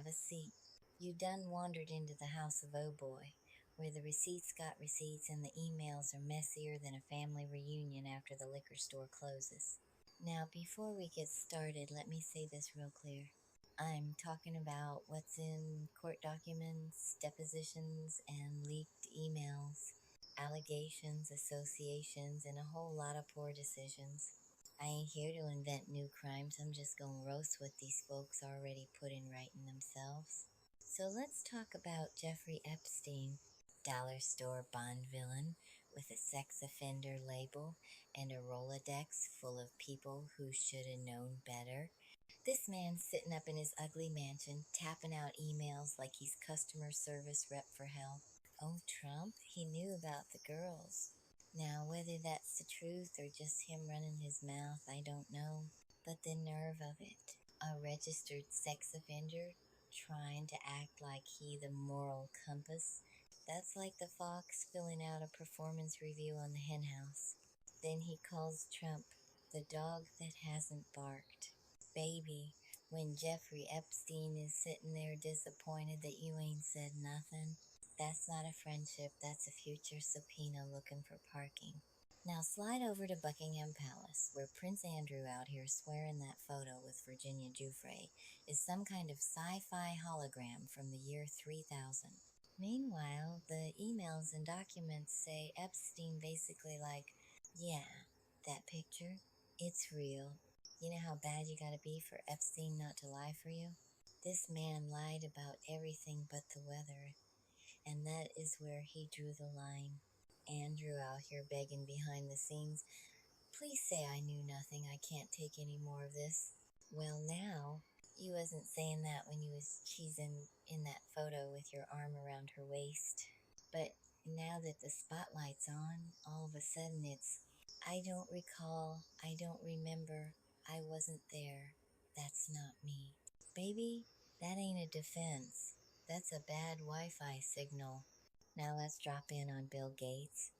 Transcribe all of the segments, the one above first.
have a seat. You done wandered into the house of Oh Boy, where the receipts got receipts and the emails are messier than a family reunion after the liquor store closes. Now, before we get started, let me say this real clear. I'm talking about what's in court documents, depositions, and leaked emails, allegations, associations, and a whole lot of poor decisions. I ain't here to invent new crimes, I'm just gonna roast what these folks already put in writing themselves. So let's talk about Jeffrey Epstein, dollar store Bond villain with a sex offender label and a Rolodex full of people who should have known better. This man's sitting up in his ugly mansion, tapping out emails like he's customer service rep for hell. Oh, Trump, he knew about the girls. Now, whether that's the truth or just him running his mouth, I don't know. But the nerve of it. A registered sex offender trying to act like he the moral compass. That's like the fox filling out a performance review on the henhouse. Then he calls Trump the dog that hasn't barked. Baby, when Jeffrey Epstein is sitting there disappointed that you ain't said nothing, that's not a friendship, that's a future subpoena looking for parking. Now slide over to Buckingham Palace, where Prince Andrew out here swearing that photo with Virginia Giuffre is some kind of sci-fi hologram from the year 3000. Meanwhile, the emails and documents say Epstein basically like, yeah, that picture, it's real. You know how bad you gotta be for Epstein not to lie for you? This man lied about everything but the weather, and that is where he drew the line. Andrew out here begging behind the scenes, please say I knew nothing, I can't take any more of this. Well now, you wasn't saying that when you was cheesing in that photo with your arm around her waist. But now that the spotlight's on, all of a sudden it's, I don't recall, I don't remember, I wasn't there, that's not me. Baby, that ain't a defense. That's a bad Wi-Fi signal. Now let's drop in on Bill Gates,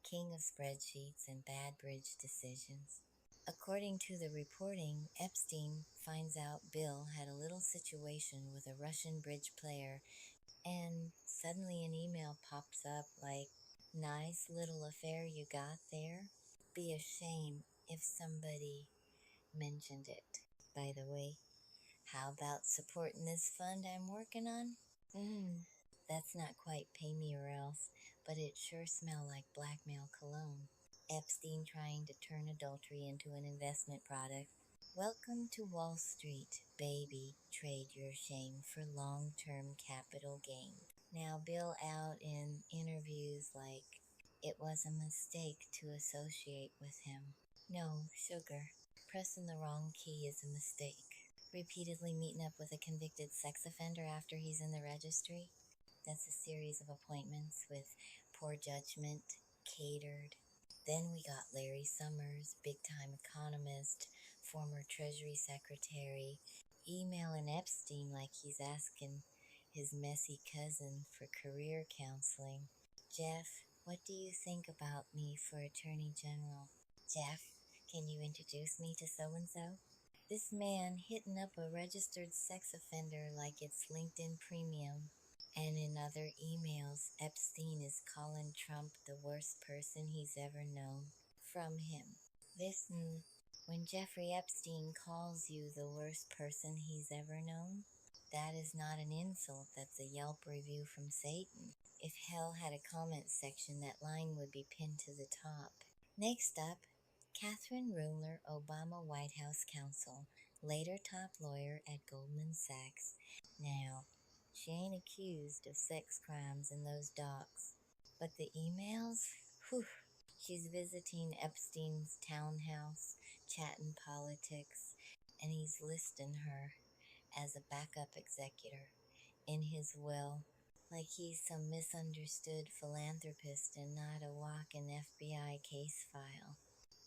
king of spreadsheets and bad bridge decisions. According to the reporting, Epstein finds out Bill had a little situation with a Russian bridge player, and suddenly an email pops up like, nice little affair you got there. Be a shame if somebody mentioned it. By the way, how about supporting this fund I'm working on? That's not quite pay me or else, but it sure smell like blackmail cologne. Epstein trying to turn adultery into an investment product. Welcome to Wall Street, baby. Trade your shame for long-term capital gain. Now Bill out in interviews like, it was a mistake to associate with him. No, sugar. Pressing the wrong key is a mistake. Repeatedly meeting up with a convicted sex offender after he's in the registry. That's a series of appointments with poor judgment, catered. Then we got Larry Summers, big-time economist, former Treasury Secretary, emailing Epstein like he's asking his messy cousin for career counseling. Jeff, what do you think about me for Attorney General? Jeff, can you introduce me to so-and-so? This man hitting up a registered sex offender like it's LinkedIn Premium. And in other emails, Epstein is calling Trump the worst person he's ever known. From him. Listen, when Jeffrey Epstein calls you the worst person he's ever known, that is not an insult, that's a Yelp review from Satan. If hell had a comment section, that line would be pinned to the top. Next up, Catherine Ruemmler, Obama White House counsel, later top lawyer at Goldman Sachs. Now, she ain't accused of sex crimes in those docs, but the emails? Whew. She's visiting Epstein's townhouse, chatting politics, and he's listing her as a backup executor in his will, like he's some misunderstood philanthropist and not a walking FBI case file.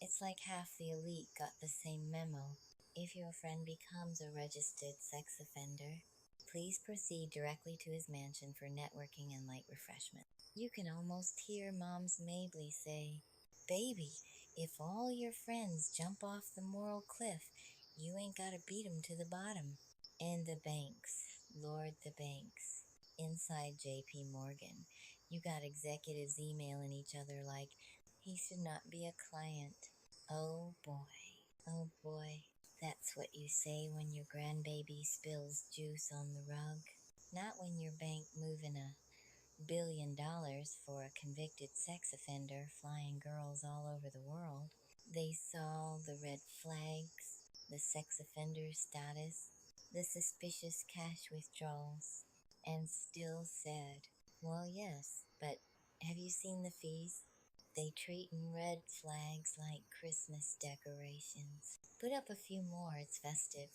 It's like half the elite got the same memo. If your friend becomes a registered sex offender, please proceed directly to his mansion for networking and light refreshment. You can almost hear Mom's Mabley say, baby, if all your friends jump off the moral cliff, you ain't gotta beat 'em to the bottom. And the banks. Lord the banks. Inside JP Morgan, you got executives emailing each other like, he should not be a client. Oh boy, oh boy. That's what you say when your grandbaby spills juice on the rug. Not when your bank moving $1 billion for a convicted sex offender flying girls all over the world. They saw the red flags, the sex offender status, the suspicious cash withdrawals, and still said, well, yes, but have you seen the fees? They treatin' red flags like Christmas decorations. Put up a few more, it's festive.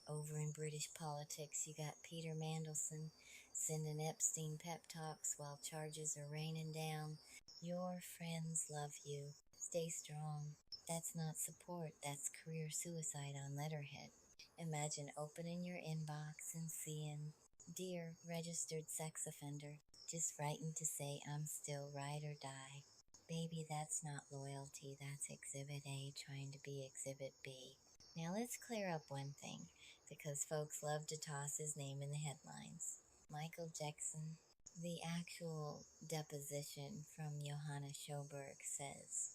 Over in British politics, you got Peter Mandelson sending Epstein pep talks while charges are raining down. Your friends love you. Stay strong. That's not support, that's career suicide on letterhead. Imagine opening your inbox and seeing, Dear registered sex offender, just writing to say I'm still ride or die. Baby, that's not loyalty, that's Exhibit A trying to be Exhibit B. Now let's clear up one thing, because folks love to toss his name in the headlines. Michael Jackson. The actual deposition from Johanna Schoberg says,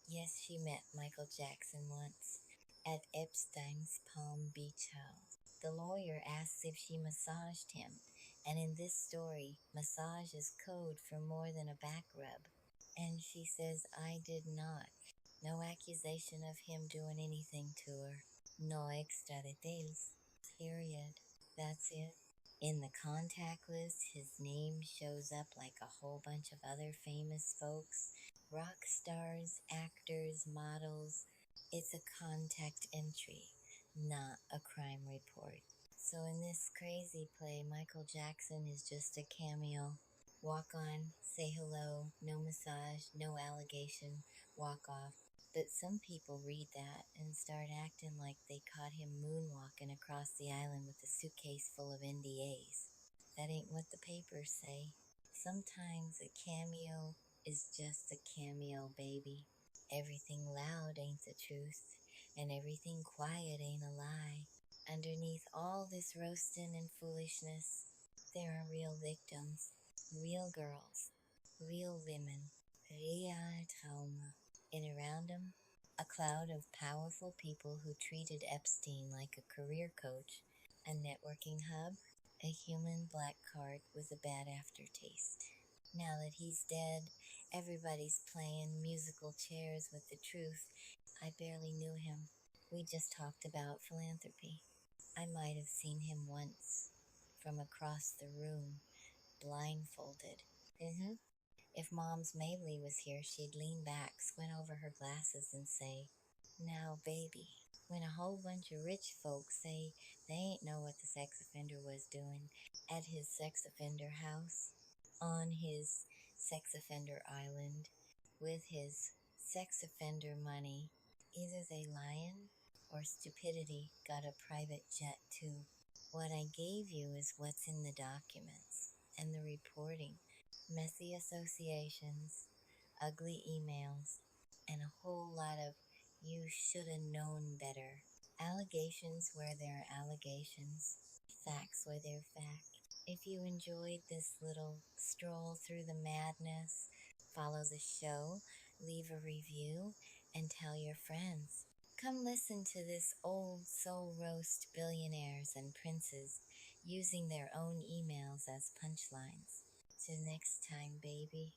yes, she met Michael Jackson once at Epstein's Palm Beach house. The lawyer asks if she massaged him, and in this story, massage is code for more than a back rub. And she says, I did not. No accusation of him doing anything to her. No extra details. Period. That's it. In the contact list, his name shows up like a whole bunch of other famous folks, rock stars, actors, models. It's a contact entry, not a crime report. So in this crazy play, Michael Jackson is just a cameo. Walk on, say hello, no massage, no allegation, walk off. But some people read that and start acting like they caught him moonwalking across the island with a suitcase full of NDAs. That ain't what the papers say. Sometimes a cameo is just a cameo, baby. Everything loud ain't the truth, and everything quiet ain't a lie. Underneath all this roasting and foolishness, there are real victims, real girls, real women, real trauma. And around him, a cloud of powerful people who treated Epstein like a career coach, a networking hub, a human black card with a bad aftertaste. Now that he's dead, everybody's playing musical chairs with the truth. I barely knew him. We just talked about philanthropy. I might have seen him once, from across the room, blindfolded. If Mom's Mabley was here, she'd lean back, squint over her glasses, and say, now, baby, when a whole bunch of rich folks say they ain't know what the sex offender was doing at his sex offender house, on his sex offender island, with his sex offender money, either they lying or stupidity got a private jet too. What I gave you is what's in the documents and the reporting. Messy associations, ugly emails, and a whole lot of you shoulda known better. Allegations where there are allegations, facts where they're fact. If you enjoyed this little stroll through the madness, follow the show, leave a review, and tell your friends. Come listen to this old soul roast billionaires and princes using their own emails as punchlines. Till next time, baby,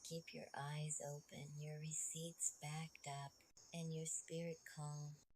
keep your eyes open, your receipts backed up, and your spirit calm.